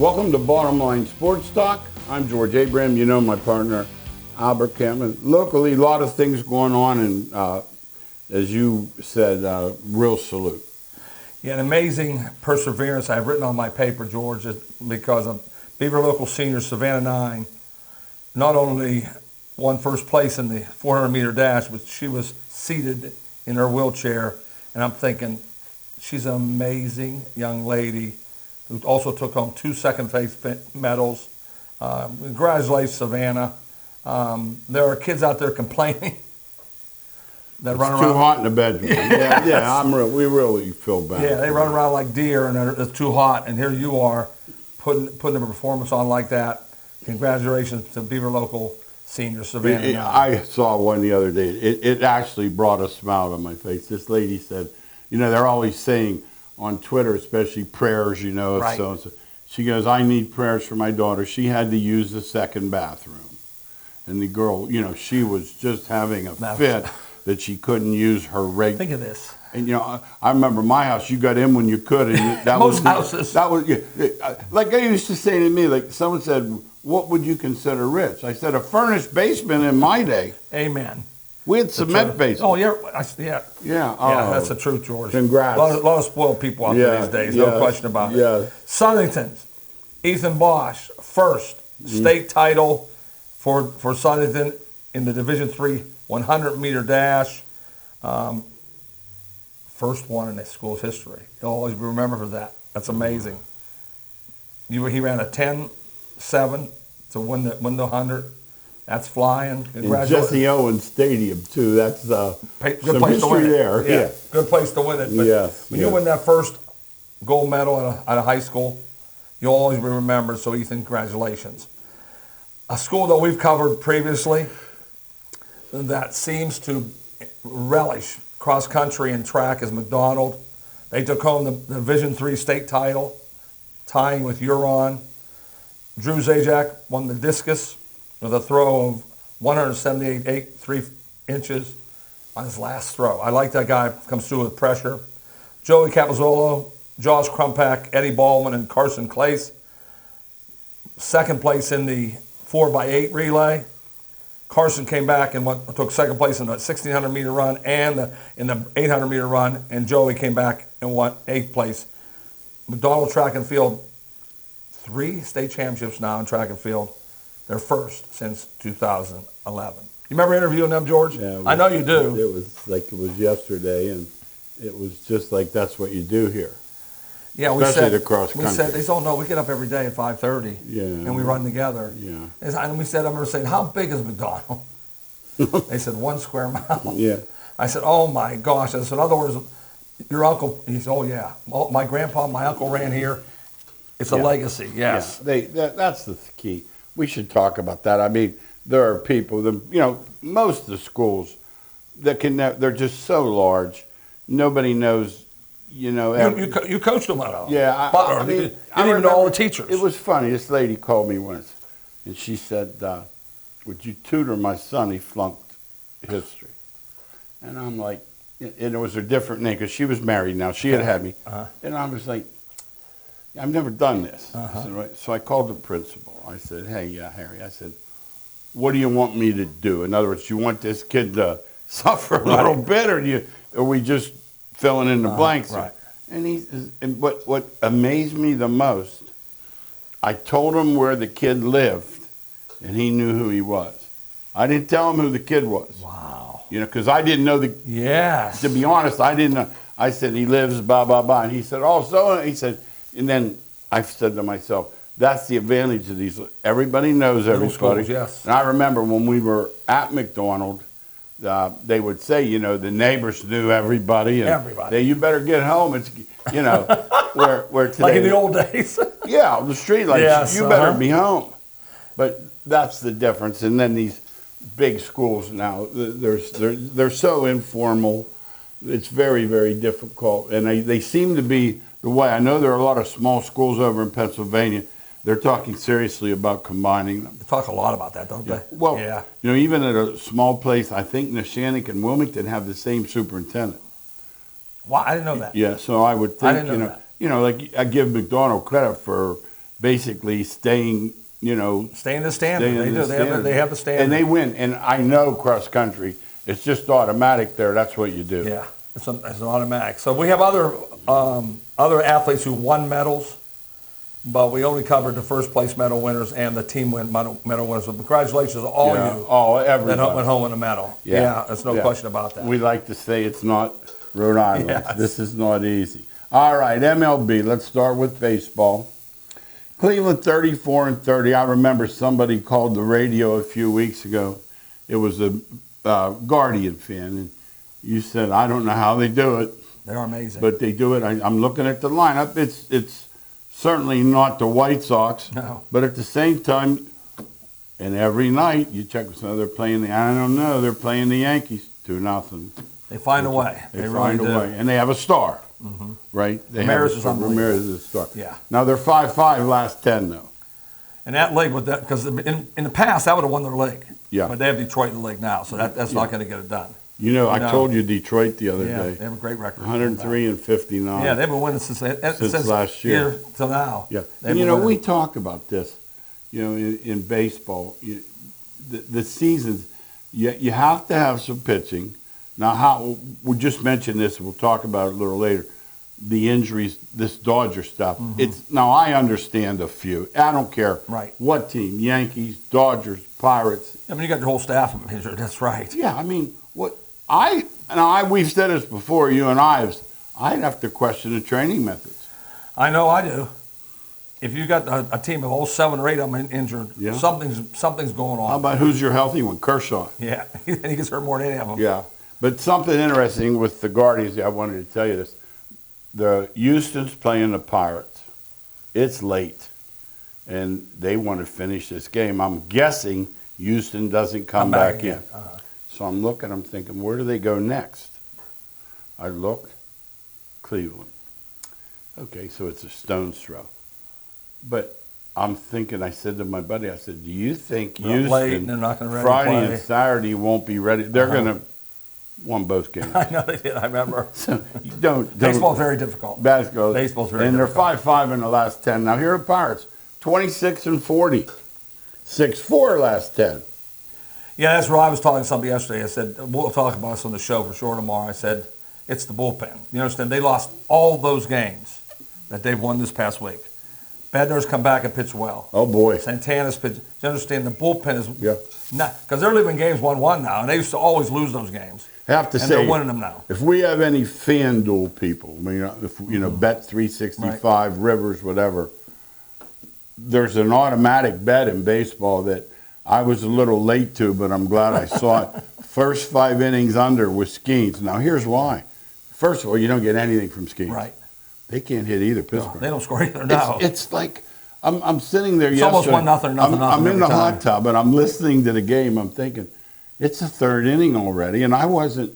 Welcome to Bottom Line Sports Talk. I'm George Abraham. You know my partner, Albert Cameron. Locally, a lot of things going on, and as you said, real salute. Yeah, an amazing perseverance I've written on my paper, George, because of Beaver Local Senior Savannah 9 not only won first place in the 400-meter dash, but she was seated in her wheelchair. And I'm thinking, she's an amazing young lady who also took home 2 second-place medals. Congratulations, Savannah. There are kids out there complaining that run around. It's too hot in the bedroom. We really feel bad. Yeah, they run around like deer and it's too hot. And here you are putting a performance on like that. Congratulations to Beaver Local Senior Savannah. I saw one the other day. It actually brought a smile to my face. This lady said, they're always saying on Twitter, especially prayers, Right. so-and-so. She goes, I need prayers for my daughter. She had to use the second bathroom. And the girl, she was just having a fit that she couldn't use her regular. Think of this. And, I remember my house, you got in when you could. And that Most houses. That was, like they used to say to me, like someone said, what would you consider rich? I said, a furnished basement in my day. Amen. We had cement basement. Oh, yeah. Yeah. Yeah. Yeah, that's the truth, George. Congrats. A lot of spoiled people out there these days, no question about it. Yeah. Southington's, Ethan Bosch, first state title for Southington in the Division III 100-meter dash. First one in the school's history. You'll always be remembered for that. That's amazing. He ran a 10.7 to win the 100. That's flying. Congratulations. In Jesse Owens Stadium, too. That's good some place to win history it. there. Yeah, good place to win it. But when you win that first gold medal at a high school, you'll always be remembered. So, Ethan, congratulations. A school that we've covered previously that seems to relish cross country and track is McDonald. They took home the Division III state title, tying with Huron. Drew Zajac won the discus with a throw of 178.83 on his last throw. I like that guy, comes through with pressure. Joey Capozzolo, Josh Crumpack, Eddie Baldwin, and Carson Clace. Second place in the 4x8 relay. Carson came back and took second place in the 1,600-meter run and in the 800-meter run, and Joey came back and won 8th place. McDonald Track and Field, 3 state championships now in track and field. Their first since 2011. You remember interviewing them, George? Yeah, I know you do. It was like it was yesterday, and it was just like that's what you do here. Yeah, especially the cross country. We said, they said, no, we get up every day at 5:30, and we run together. Yeah. And we said, I remember saying, how big is McDonald? They said, 1 square mile. Yeah. I said, oh my gosh. I said, in other words, your uncle, he said, oh yeah, my grandpa, my uncle ran here. It's a legacy, yes. Yeah. That's the key. We should talk about that. I mean, there are people, most of the schools that they're just so large, nobody knows, You coached them at all. Yeah. I didn't even know all the teachers. It was funny. This lady called me once, and she said, would you tutor my son? He flunked history. And I'm like, and it was a different name because she was married now. She had me. And I was like, I've never done this. I said, right. So I called the principal. I said, hey, Harry, I said, what do you want me to do? In other words, you want this kid to suffer a little bit, or are we just filling in the blanks? Right. And what amazed me the most, I told him where the kid lived, and he knew who he was. I didn't tell him who the kid was. Wow. Because I didn't know the. Yes. To be honest, I didn't know. I said he lives blah blah blah, and he said, oh, so he said, and then I said to myself, that's the advantage of these. Everybody knows everybody. Schools, yes. And I remember when we were at McDonald, they would say, the neighbors knew everybody. And everybody. You better get home. It's, where today. Like in the old days. Yeah, on the street, like, yes, you better be home. But that's the difference. And then these big schools now, they're so informal. It's very, very difficult. And they seem to be the way. I know there are a lot of small schools over in Pennsylvania. They're talking seriously about combining them. They talk a lot about that, don't they? Well, even at a small place, I think Neshannock and Wilmington have the same superintendent. Wow, I didn't know that. Yeah, so I would think, I didn't know that. Like I give McDonald credit for basically staying, Staying the standard. They do. They have the standard. And they win. And I know cross country, it's just automatic there. That's what you do. Yeah, it's an automatic. So we have other athletes who won medals, but we only covered the first place medal winners and the team medal winners. So congratulations to all you everybody that went home with a medal. Yeah, there's no question about that. We like to say it's not Rhode Island. Yes. This is not easy. All right, MLB. Let's start with baseball. Cleveland 34-30. I remember somebody called the radio a few weeks ago. It was a Guardian fan, and you said, I don't know how they do it. They're amazing. But they do it. I'm looking at the lineup. It's certainly not the White Sox. No. But at the same time, and every night you check with they're playing they're playing the Yankees 2-0. They find a way. They find a way. And they have a star. Mm-hmm. Right? Ramirez is unbelievable. Ramirez is a star. Yeah. Now they're 5-5 last 10 though. And that league with that, because in the past that would have won their league. Yeah. But they have Detroit in the league now, so that's not going to get it done. I told you Detroit the other day. They have a great record. 103-59. Yeah, they've been winning since last year till now. Yeah. And we talk about this, in baseball. The seasons, you have to have some pitching. Now, we just mentioned this. We'll talk about it a little later. The injuries, this Dodger stuff. Mm-hmm. Now I understand a few. I don't care what team: Yankees, Dodgers, Pirates. I mean, you got your whole staff injured. That's right. Yeah, I mean, we've said this before. You and I'd have to question the training methods. I know I do. If you got a team of all 7 or 8 of them injured, something's going on. How about who's your healthy one? Kershaw. Yeah, he gets hurt more than any of them. Yeah, but something interesting with the Guardians. I wanted to tell you this. The Houston's playing the Pirates. It's late, and they want to finish this game. I'm guessing Houston doesn't come back in. Uh-huh. So I'm looking, I'm thinking, where do they go next? I looked, Cleveland. Okay, so it's a stone's throw. But I'm thinking, I said to my buddy, I said, do you think Houston Friday and Saturday won't be ready? They're going to won both games. I know they did. I remember. So you don't. Baseball's very difficult. Baseball's very difficult. And they're 5-5 in the last 10. Now here are Pirates, 26-40, 6-4 last 10. Yeah, that's right. I was talking to somebody yesterday. I said, we'll talk about this on the show for sure tomorrow. I said, it's the bullpen. You understand? They lost all those games that they've won this past week. Bednar's come back and pitched well. Oh, boy. Santana's pitched. You understand? The bullpen is not, because they're leaving games 1-1 now, and they used to always lose those games. I have to say, they're winning them now. If we have any FanDuel people, if Bet 365, Rivers, whatever, there's an automatic bet in baseball that I was a little late to, but I'm glad I saw it. First 5 innings under with Skeens. Now here's why. First of all, you don't get anything from Skeens. Right. They can't hit either. Pittsburgh. No, they don't score either. No. It's like I'm sitting there. It's yesterday. almost 1-0. I'm in the hot tub and I'm listening to the game. I'm thinking, it's the 3rd inning already, and I wasn't.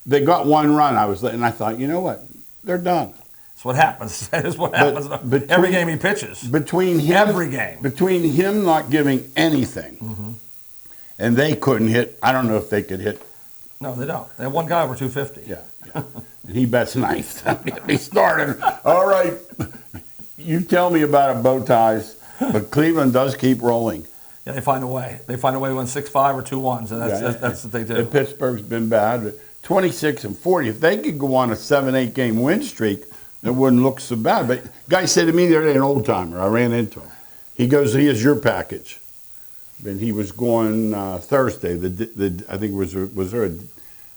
They got 1 run. And I thought, you know what? They're done. That's what happens. That is what happens. Every game he pitches. Between him not giving anything, and they couldn't hit. I don't know if they could hit. No, they don't. They have one guy over 250. Yeah. And he bets ninth. He started. All right. You tell me about it, bow ties. But Cleveland does keep rolling. Yeah, they find a way. They find a way to win 6-5 or 2-1s, and that's what they do. And Pittsburgh's been bad, but 26-40. If they could go on a 7-8 game win streak, it wouldn't look so bad. But guy said to me the other day, an old timer. I ran into him. He goes, "He has your package." And he was going Thursday. I think was there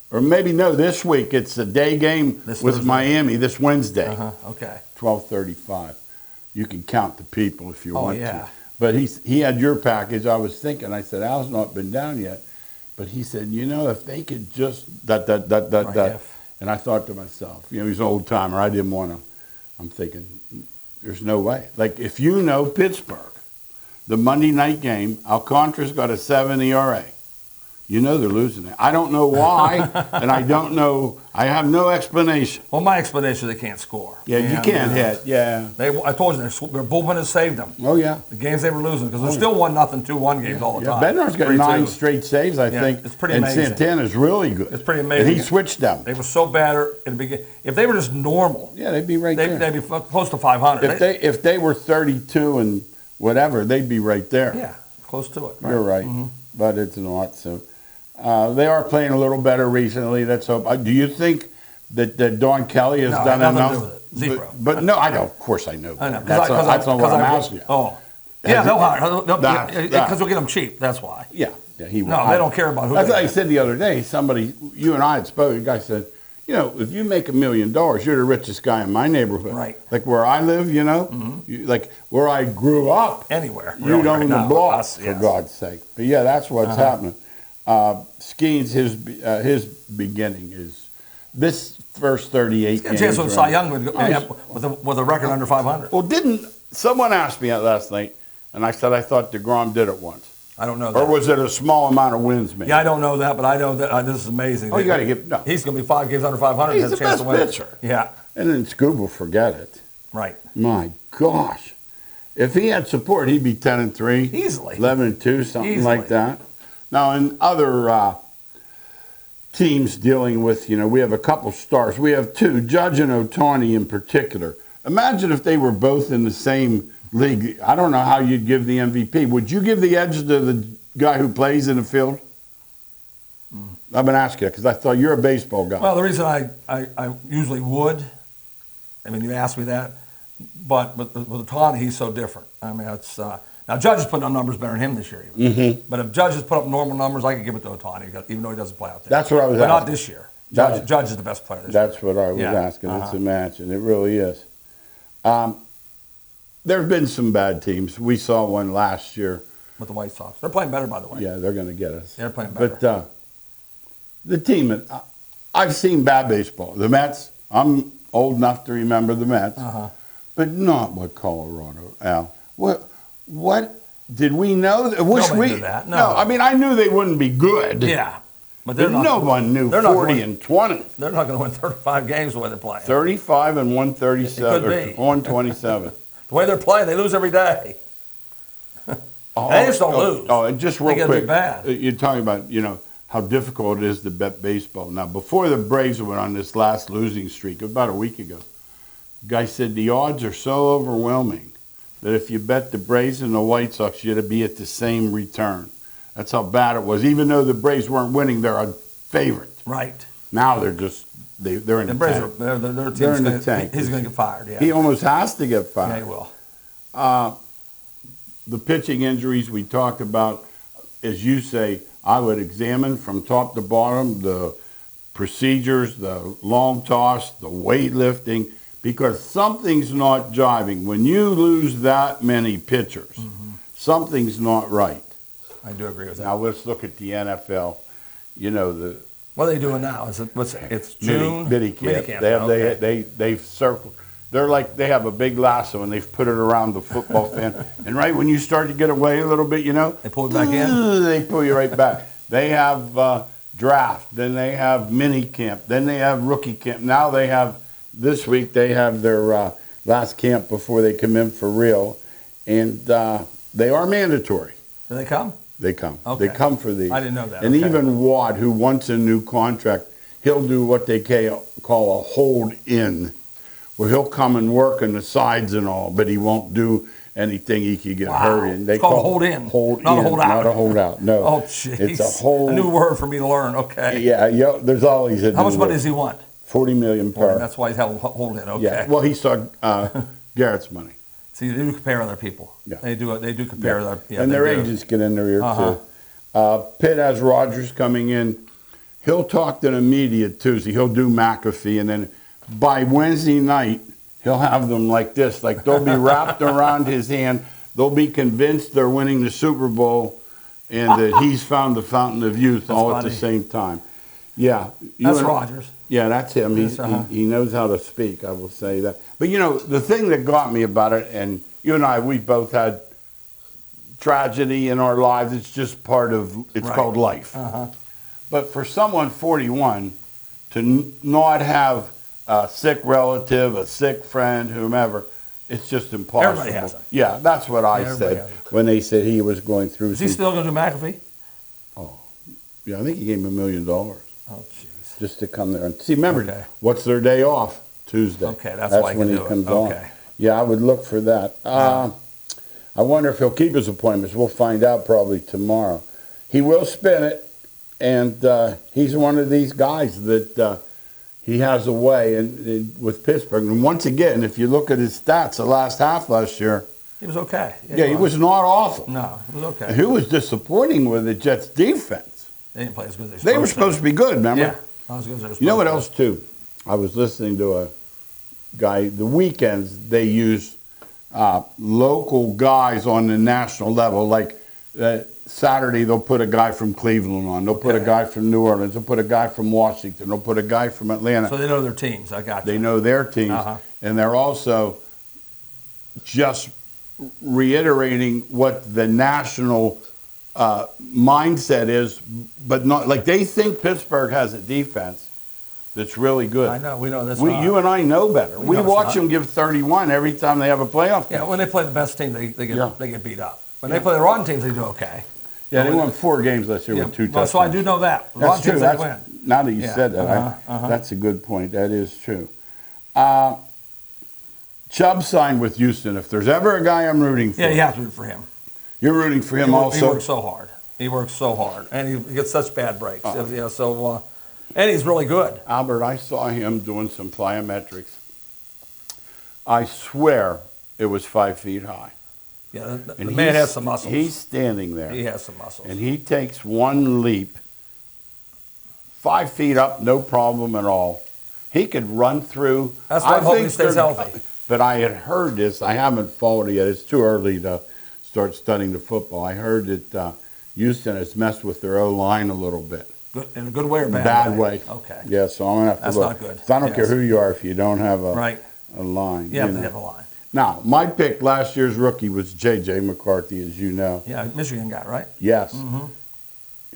or maybe no. This week it's a day game with Miami this Wednesday. Okay. 12:35. You can count the people if you want to. But he had your package. I was thinking. I said, Al's not been down yet. But he said, if they could just that. And I thought to myself, he's an old timer. I didn't want to. I'm thinking, there's no way. Like if Pittsburgh, the Monday night game, Alcantara's got a 7 ERA. They're losing it. I don't know why, and I don't know. I have no explanation. Well, my explanation is they can't score. Yeah, you can't hit. Yeah. I told you, their bullpen has saved them. Oh, yeah. The games they were losing, because they're still 1-0, 2-1 games all the time. Bednar's got 9 straight saves, I think. It's pretty amazing. And Santana's really good. It's pretty amazing. And he switched them. They were so bad in the beginning. If they were just normal, they'd be right there. They'd be close to 500. If they were 32 and whatever, they'd be right there. Yeah, close to it. You're right, but it's not. So they are playing a little better recently. Let's hope. Do you think that Don Kelly has done nothing enough? to do with it. Zero. But no, I know. Of course, I know. I know. That's not what I'm asking you. Oh, yeah, they'll hire That- because we'll get them cheap. That's why. Yeah, he will. No, they don't care about who. That's they what I get. said the other day. Somebody, you and I had spoken. A guy said, if you make $1 million, you're the richest guy in my neighborhood. Right. Like where I live, like where I grew up. Anywhere. You really, own right the now, block, us, for yes. God's sake. But yeah, that's what's happening. Skeens, his beginning is this first 38 Get a games. chance with Cy right? Young with a record under 500. Well, didn't someone asked me that last night, and I said I thought DeGrom did it once. I don't know that. Or was it a small amount of wins, maybe? Yeah, I don't know that, but I know that this is amazing. Oh, you got to give no. He's going to be 5 games under 500. He's has the a chance best to win. pitcher. Yeah, And then Scoob will forget it. right. My gosh. If he had support, he'd be 10-3. Easily. 11-2, something Easily. like that. Now, in other teams dealing with, we have a couple stars. We have two, Judge and Ohtani in particular. Imagine if they were both in the same league. I don't know how you'd give the MVP. Would you give the edge to the guy who plays in the field? I've been asking you because I thought you're a baseball guy. Well, the reason I usually would, I mean, you asked me that, but with Ohtani, he's so different. I mean, it's now Judge is putting up numbers better than him this year. Even. But if Judge has put up normal numbers, I could give it to Ohtani, even though he doesn't play out there. That's what I was But asking. not this year. Judge is the best player this year. That's what I was Yeah. asking. It's a match, and it really is. There have been some bad teams. We saw one last year. With the White Sox. They're playing better, by the way. Yeah, they're going to get us. They're playing better. But the team, I've seen bad baseball. The Mets, I'm old enough to remember the Mets, but not what Colorado, Al. What did we know? Nobody knew that. No. I mean, I knew they wouldn't be good. Yeah. But But no one knew 40 and 20. They're not going to win 35 games the way they're playing. 35 and 137, It or could be. 127. The way they're playing, they lose every day. They just don't lose. Oh, and just real They gotta be quick, bad. You're talking about, how difficult it is to bet baseball. Now, before the Braves went on this last losing streak, about a week ago, guy said the odds are so overwhelming that if you bet the Braves and the White Sox, you'd be at the same return. That's how bad it was. Even though the Braves weren't winning, they're a favorite. Right. Now they're just, they're in The the Braves tank. their They're team's in the gonna, tank. he's going to get fired, yeah. He almost has to get Yeah, fired. he will. The pitching injuries we talked about, as you say, I would examine from top to bottom the procedures, the long toss, the weightlifting, because something's not jiving. When you lose that many pitchers, something's not right. I do agree with that. Now let's look at the NFL. The What are they doing now? It's June? mini camp. Okay. They've circled. They're like they have a big lasso and they've put it around the football fan. And right when you start to get away a little bit, They pull it back in? they pull you right back. They have draft, then they have mini camp, then they have rookie camp. Now they have this week they have their last camp before they come in for real, and they are mandatory. Do they come? They come. Okay. They come for these. I didn't know that. And Okay. even Watt, who wants a new contract, he'll do what they call a hold in, where he'll come and work on the sides and all, but he won't do anything he could get hurt in. It's called a hold in, not a hold out. Not a hold out, no. Oh, jeez. It's a hold. A new word for me to learn. Okay. Yeah, there's always a How much new money word. does he want? $40 million per. That's why he's hold in. Okay. Yeah, well, he saw Garrett's money. See, they do compare other people. Yeah. They do compare other. Yeah, and they their do. agents get in their ear, too. Pitt has Rogers coming in. He'll talk to the media Tuesday. He'll do McAfee, and then by Wednesday night, he'll have them like this. Like they'll be wrapped around his hand. They'll be convinced they're winning the Super Bowl and that he's found the fountain of youth all at the funny. same time. Yeah. That's Rogers. Yeah, that's him. Yes, He knows how to speak, I will say that. But, the thing that got me about it, and you and I, we both had tragedy in our lives. It's just part of, it's Right. called life. But for someone 41 to not have a sick relative, a sick friend, whomever, it's just impossible. Everybody has it. Yeah, that's what I everybody said has it. when they said he was going through. Is he still going to do McAfee? Yeah, I think he gave him $1 million Oh, jeez. just to come there and see. Remember, Okay. what's their day off? Tuesday. Okay, that's why he when can he do it. comes on. Okay. Yeah, I would look for that. I wonder if he'll keep his appointments. We'll find out probably tomorrow. He will spin it, and he's one of these guys that he has a way with Pittsburgh. And once again, if you look at his stats the last half last year, he was okay. Yeah, he was not awful. No, he was okay. Who was disappointing with the Jets' defense? They didn't play as good as they were supposed to be good, remember? Yeah, not as good as they were supposed to. You know what else, too? I was listening to a guy, the weekends, they use local guys on the national level. Like Saturday, they'll put a guy from Cleveland on. They'll put a guy from New Orleans. They'll put a guy from Washington. They'll put a guy from Atlanta. So they know their teams. I got you. They know their teams. And they're also just reiterating what the national mindset is, but not like they think Pittsburgh has a defense that's really good. I know, we know that's You and I know better. We watch them give 31 every time they have a playoff game. Yeah, when they play the best team, they get beat up. When they play the rotten teams, they do okay. Yeah, they won 4 games last year with 2 touchdowns. So I do know that. That's true. They win. Now that you said that, that's a good point. That is true. Chubb signed with Houston. If there's ever a guy I'm rooting for. Yeah, you have to root for him. You're rooting for him also? He works so hard. He works so hard. And he gets such bad breaks. And he's really good. Albert, I saw him doing some plyometrics. I swear it was 5 feet high. Yeah, the man has some muscles. He's standing there. He has some muscles. And he takes one leap, 5 feet up, no problem at all. He could run through. That's why I'm hoping he stays healthy. But I had heard this. I haven't followed it yet. It's too early to start studying the football. I heard that Houston has messed with their O-line a little bit. Good, in a good way or bad way? Bad way. Okay. Yeah, so I'm going to have to That's look. not good. So I don't care who you are if you don't have a line. You have to have a line. Now, my pick last year's rookie was J.J. McCarthy, as you know. Yeah, Michigan guy, right? Yes.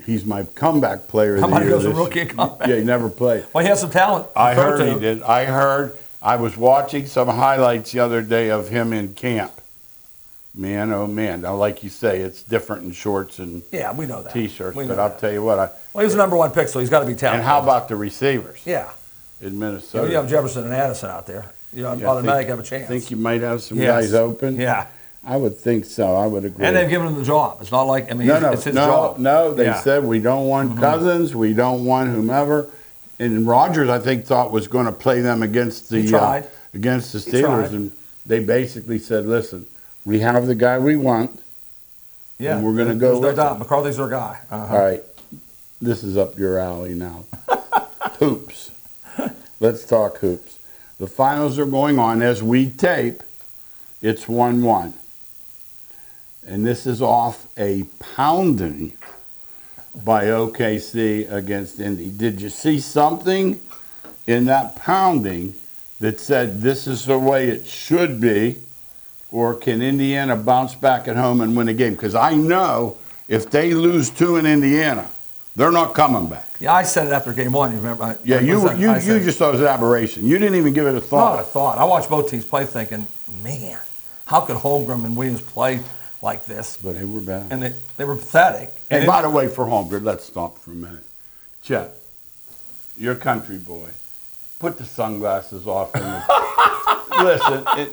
He's my comeback player of the year. How about he goes from rookie and comeback? Yeah, he never played. Well, he has some talent. I heard he did. I was watching some highlights the other day of him in camp. Man, oh man. Now, like you say, it's different in shorts and we know that. T-shirts. But I'll tell you what. Well, he was the number 1 pick, so he's got to be talented. And how about the receivers? Yeah. In Minnesota. You have Jefferson and Addison out there. You automatically have a chance. Think you might have some guys open? Yeah. I would think so. I would agree. And they've given him the job. It's not like, it's his job. No, they said we don't want Cousins, we don't want whomever. And Rodgers, I think, thought was going to play them against the Steelers, and they basically said, "Listen, we have the guy we want, and we're going to go with him." McCarthy's their guy. All right, this is up your alley now. Hoops. Let's talk hoops. The finals are going on as we tape. It's 1-1, and this is off a pounding by OKC against Indy. Did you see something in that pounding that said this is the way it should be, or can Indiana bounce back at home and win a game? Because I know if they lose 2 in Indiana, they're not coming back. Yeah, I said it after game 1. You remember? You just thought it was an aberration. You didn't even give it a thought. Not a thought. I watched both teams play, thinking, man, how could Holmgren and Williams play like this? But they were bad. And they were pathetic. And by the way, for Holmgren, let's stop for a minute. Chet, you're a country boy. Put the sunglasses off.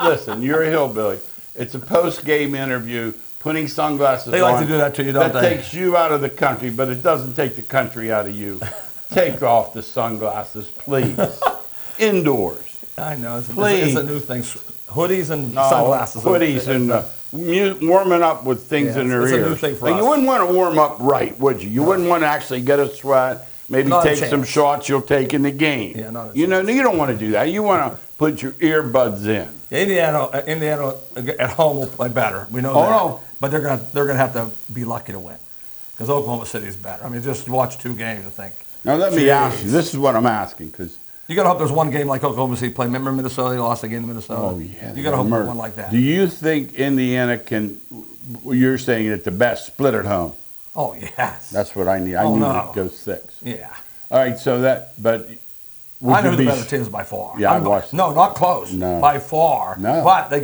Listen, you're a hillbilly. It's a post-game interview. Putting sunglasses on. They like to do that to you, don't they? That takes you out of the country, but it doesn't take the country out of you. Take off the sunglasses, please. Indoors. I know. It's please. a new thing. Hoodies and sunglasses. Hoodies and warming up with things in their ears. It's a new thing for us. You wouldn't want to warm up right, would you? You wouldn't want to actually get a sweat, maybe take some shots you'll take in the game. Yeah, not a you don't want to do that. You want to put your earbuds in. Indiana at home will play better. We know that. No. But they're gonna have to be lucky to win, because Oklahoma City is better. I mean, just watch 2 games and think. Now let me ask you. This is what I'm asking, because you gotta hope there's one game like Oklahoma City played. Remember Minnesota? They lost again to Minnesota. Oh yeah. You gotta hope there's one like that. Do you think Indiana can? You're saying at the best split at home. Oh yes. That's what I need. I need to go 6. Yeah. All right. So but. I know who the better team is by far. Yeah, I watched. No, not close. No. By far. No. But they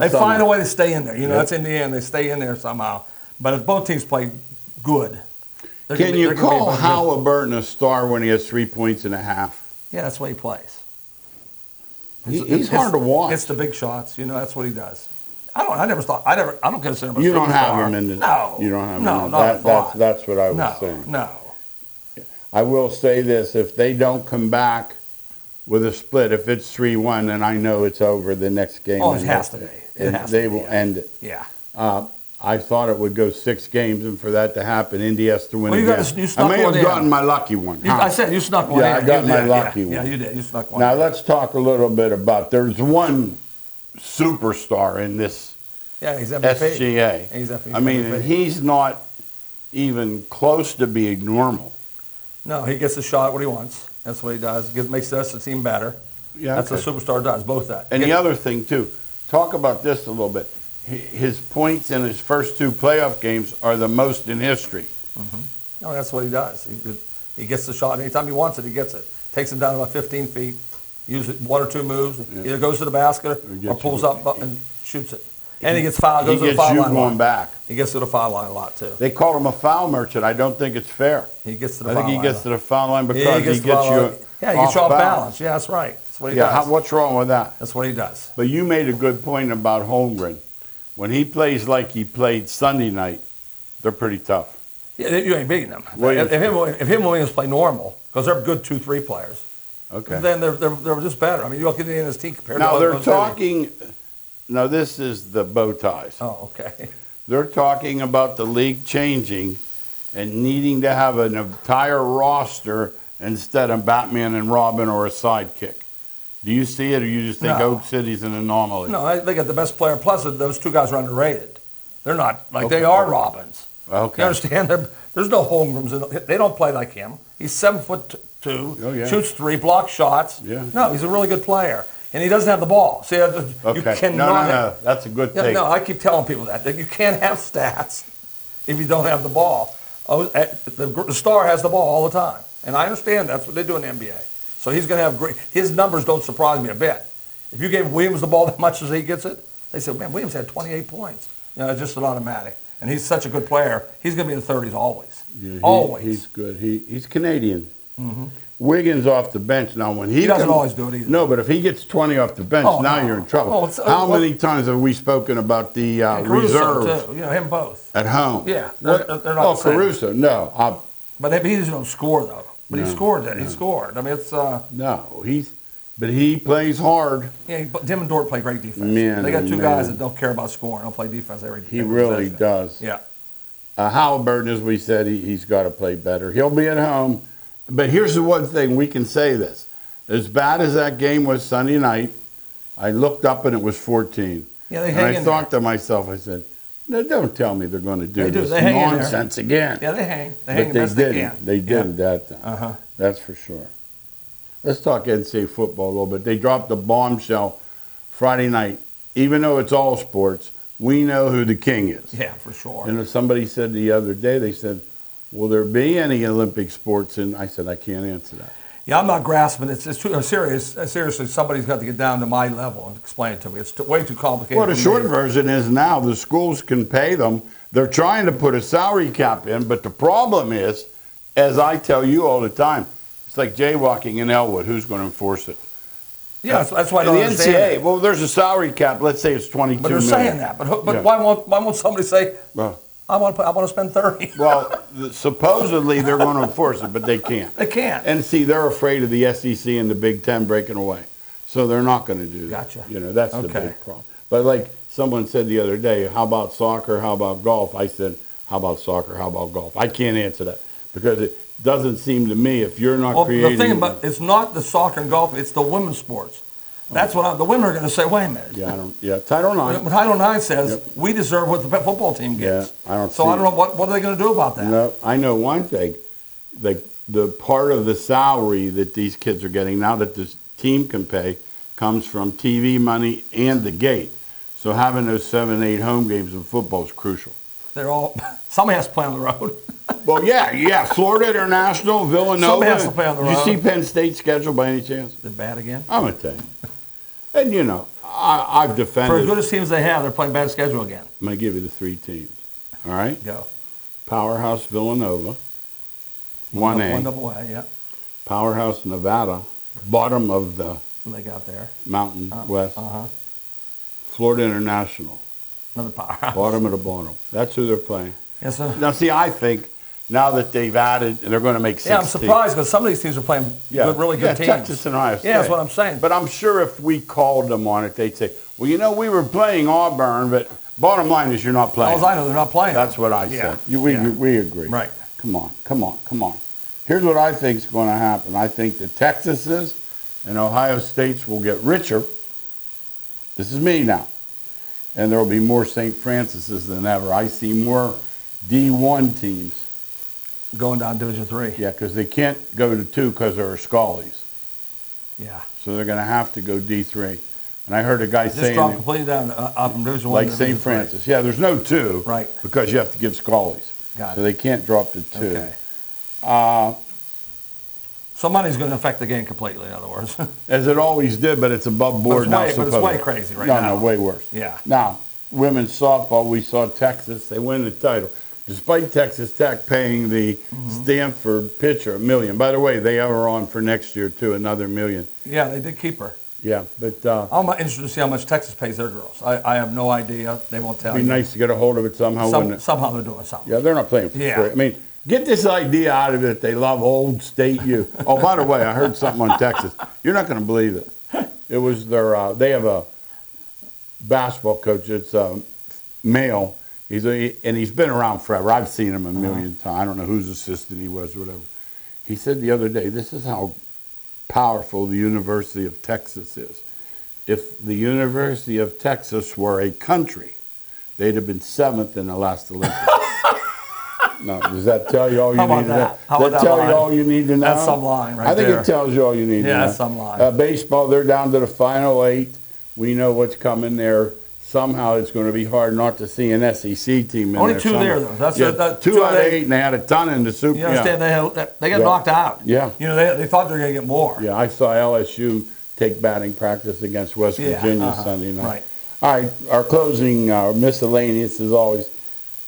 find a way to stay in there. You know, that's Indiana. They stay in there somehow. But if both teams play good. Can you call Halliburton a star when he has 3 points and a half? Yeah, that's the way he plays. He's hard to watch. It's the big shots. You know, that's what he does. I never thought. I don't consider him a superstar. You don't have him in the. No. You don't have him. No, in the, not a thought. That's what I was No, saying. no. I will say this: if they don't come back with a split, if it's 3-1, then I know it's over the next game. Oh, it has to be. They will end it. Yeah. I thought it would go 6 games, and for that to happen, Indy has to win Well, again. you snuck I may one have in. gotten my lucky one. I said you snuck one in. Yeah, I got You my did, lucky one. Yeah, you did. You snuck one Now in. let's talk a little bit about. There's one superstar in this Yeah, he's MVP. SGA. He's MVP. I mean, and he's not even close to being normal. No, he gets a shot at what he wants. That's what he does. Makes the rest of the team better. Yeah, That's okay. what a superstar does. Both that. And the other thing too, talk about this a little bit. His points in his first 2 playoff games are the most in history. No, that's what he does. He gets the shot anytime he wants it. He gets it. Takes him down about 15 feet. Uses 1 or 2 moves. Either goes to the basket or pulls up and shoots it. And he gets fouled. Goes to the foul line. Going back. He gets to the foul line a lot too. They call him a foul merchant. I don't think it's fair. He gets to the I foul think line. he gets to the foul line because he gets you. Yeah, he gets you off balance. Yeah, that's right. That's what he does. What's wrong with that? That's what he does. But you made a good point about Holmgren. When he plays like he played Sunday night, they're pretty tough. Yeah, you ain't beating them. Williams. If him and Williams play normal, because they're good 2-3 players, Okay. then they're just better. I mean, you look at the Indians team compared Now to they're those talking. Now this is the bow ties. Oh, okay. They're talking about the league changing and needing to have an entire roster instead of Batman and Robin or a sidekick. Do you see it, or you just think No. Oak City's an anomaly? No, they got the best player. Plus, those 2 guys are underrated. They're not like they are Robins. Okay. You understand? There's no Holmgrens. They don't play like him. He's 7'2", Oh, yeah. shoots 3, blocks shots. Yeah. No, he's a really good player, and he doesn't have the ball. See, you Okay. cannot. No. That's a good Yeah, thing. no, I keep telling people that you can't have stats if you don't have the ball. The star has the ball all the time, and I understand that's what they do in the NBA. So he's going to have great. His numbers don't surprise me a bit. If you gave Williams the ball that much as he gets it, they said, "Man, Williams had 28 points." You know, it's just an automatic. And he's such a good player. He's going to be in the 30s always. Yeah, always. He's good. He's Canadian. Wiggins off the bench now. When he doesn't always do it either. No, but if he gets 20 off the bench, Oh, now no. you're in trouble. Oh, How many times have we spoken about the Caruso, reserves too. You know, him both. at home? Yeah, What? they're not Oh, the same. Caruso, no. But he doesn't score, though. But he No, scored that. He scored. I mean, it's... No, but he plays hard. Yeah, but Tim and Dort play great defense. Man, they got 2 man. guys that don't care about scoring. Don't play defense every He really possession. does. Yeah. Halliburton, as we said, he's got to play better. He'll be at home. But here's the one thing, we can say this. As bad as that game was Sunday night, I looked up and it was 14. Yeah, they and hang I in thought to myself, I said, no, don't tell me they're going to do They do. this They hang in there. nonsense again. Yeah, they hang. They hang But the best they didn't. can. They didn't that time. Uh-huh. That's for sure. Let's talk NCAA football a little bit. They dropped a bombshell Friday night. Even though it's all sports, we know who the king is. Yeah, for sure. And somebody said the other day, they said, will there be any Olympic sports? And I said, I can't answer that. Yeah, I'm not grasping. It's too serious. Seriously, somebody's got to get down to my level and explain it to me. It's way too complicated. Well, the for short me. version is now the schools can pay them. They're trying to put a salary cap in, but the problem is, as I tell you all the time, it's like jaywalking in Elwood. Who's going to enforce it? Yeah, that's why I In don't the understand NCAA, it. well, there's a salary cap. Let's say it's 22 But they're million. saying that. But Yeah. why won't somebody say, Well, I want to spend 30? well, supposedly they're going to enforce it, but they can't. They can't. And see, they're afraid of the SEC and the Big Ten breaking away, so they're not going to do that. Gotcha. You know, that's the Okay. big problem. But like someone said the other day, how about soccer? How about golf? I said, how about soccer? How about golf? I can't answer that because it doesn't seem to me if you're not Well, creating. the thing about it's not the soccer and golf; it's the women's sports. That's what the women are going to say. Wait a minute. Yeah, Title IX. But Title IX says Yep. we deserve what the football team gets. Yeah, I don't So see I don't know what are they going to do about that. No, I know one thing. The part of the salary that these kids are getting now that this team can pay comes from TV money and the gate. So having those 7-8 home games in football is crucial. They're all somebody has to play on the road. Well, yeah. Florida International, Villanova. Somebody has to play on the Did you road. see Penn State's schedule by any chance? They're bad again. I'm going to tell you. And, you know, I've For defended. as good as teams they have, they're playing bad schedule again. I'm going to give you the 3 teams. All right? Go. Powerhouse Villanova, 1A. 1AA, yeah. Powerhouse Nevada, bottom of the They got there. Mountain West. Uh-huh. Florida International, Another powerhouse. Bottom of the bottom. That's who they're playing. Yes, sir. Now, see, I think now that they've added, and they're going to make 6 Yeah, I'm surprised because some of these teams are playing really good teams. Texas and Ohio State. Yeah, that's what I'm saying. But I'm sure if we called them on it, they'd say, well, you know, we were playing Auburn, but bottom line is you're not playing. All I know, they're not playing. That's what I said. We agree. Right. Come on. Here's what I think is going to happen. I think the Texases and Ohio States will get richer. This is me now. And there will be more St. Francis's than ever. I see more D1 teams. Going down Division III. Yeah, because they can't go to 2 because there are Scullies. Yeah. So they're going to have to go D3. And I heard a guy Just saying drop completely down up from Division I like to St. Division III. Francis. Yeah, there's no 2. Right. Because you have to give Scullies. Got So it. they can't drop to 2. Okay. So money's going to affect the game completely, in other words. As it always did, but it's above board now. But it's way supposedly. crazy right now. No, way worse. Yeah. Now, women's softball, we saw Texas. They win the title. Despite Texas Tech paying the Stanford pitcher $1 million. By the way, they are on for next year, too, another $1 million. Yeah, they did keep her. Yeah, but I'm interested to see how much Texas pays their girls. I have no idea. They won't tell it'd be you. nice to get a hold of it somehow, wouldn't it? Somehow they're doing something. Yeah, they're not playing for Yeah. free. I mean, get this idea out of it that they love Old State U. Oh, by the way, I heard something on Texas. You're not going to believe it. It was their, they have a basketball coach. It's male. He's been around forever. I've seen him a million times. I don't know whose assistant he was or whatever. He said the other day, this is how powerful the University of Texas is. If the University of Texas were a country, they'd have been 7th in the last Olympics. No, does that tell you all you How about need to know? that? How Does about that that tell you line? all you need to know? That's some line right I think there. it tells you all you need to know. Yeah, that's some line. Baseball, they're down to the final 8. We know what's coming there. Somehow it's going to be hard not to see an SEC team in Only there. 2 there, though. That's 2 out of 8, and they had a ton in the Super. You understand? They got knocked out. Yeah. You know, they thought they were going to get more. Yeah, I saw LSU take batting practice against West Virginia Sunday night. Right. All right, our closing miscellaneous is always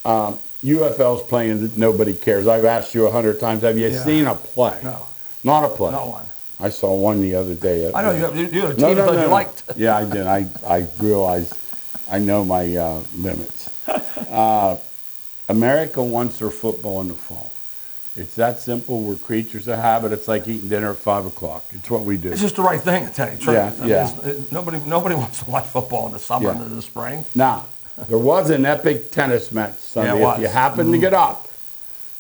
UFL's playing that nobody cares. I've asked you 100 times, have you seen a play? No. Not a play. Not one. I saw one the other day. I know you had a team that you liked. Yeah, I did. I realized I know my limits. America wants their football in the fall. It's that simple. We're creatures of habit. It's like eating dinner at 5 o'clock. It's what we do. It's just the right thing, to tell you the truth. Yeah, Nobody wants to watch football in the summer and in the spring. Now, there was an epic tennis match Sunday. Yeah, it was. If you happened to get up,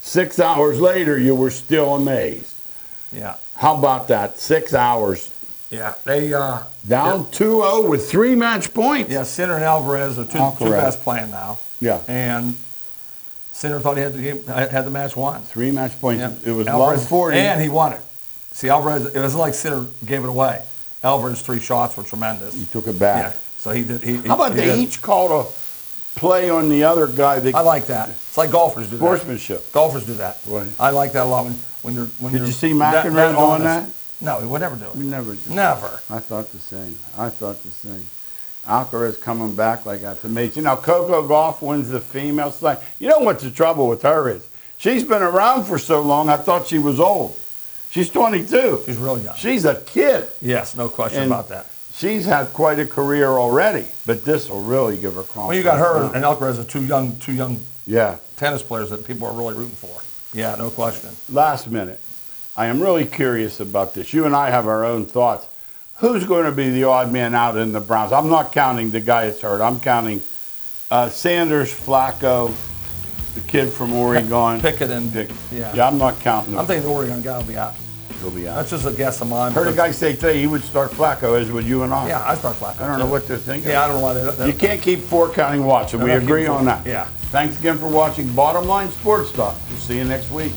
6 hours later, you were still amazed. Yeah. How about that? 6 hours. Yeah. They Down 2-0 with 3 match points. Yeah, Sinner and Alvarez are two best playing now. Yeah. And Sinner thought he had the match won. 3 match points. Yeah. It was Alvarez, love 40. And he won it. See, Alvarez, it wasn't like Sinner gave it away. Alvarez's 3 shots were tremendous. He took it back. Yeah. So he did. How about they each called a play on the other guy? I like that. It's like golfers do that. Sportsmanship. Golfers do that. Boy. I like that a lot. When Did you see McEnroe doing that? No, he would never do it. We never did. Never. I thought the same. Alcaraz coming back like that's amazing. Now, Coco Gauff wins the female side. You know what the trouble with her is? She's been around for so long, I thought she was old. She's 22. She's really young. She's a kid. Yes, no question And about that. She's had quite a career already, but this will really give her confidence. Well, you got her and Alcaraz are two young Yeah. tennis players that people are really rooting for. Yeah, no question. Last minute. I am really curious about this. You and I have our own thoughts. Who's going to be the odd man out in the Browns? I'm not counting the guy that's hurt. I'm counting Sanders, Flacco, the kid from Oregon. Pickett and Yeah, I'm not counting them. I'm thinking the Oregon guy will be out. He'll be out. That's just a guess of mine. Heard a guy say today he would start Flacco, as would you and I. Yeah, I start Flacco. I don't know what they're thinking. Yeah, I don't know why they You can't keep 4 counting watch, and we agree on that. Yeah. Thanks again for watching Bottom Line Sports Talk. We'll see you next week.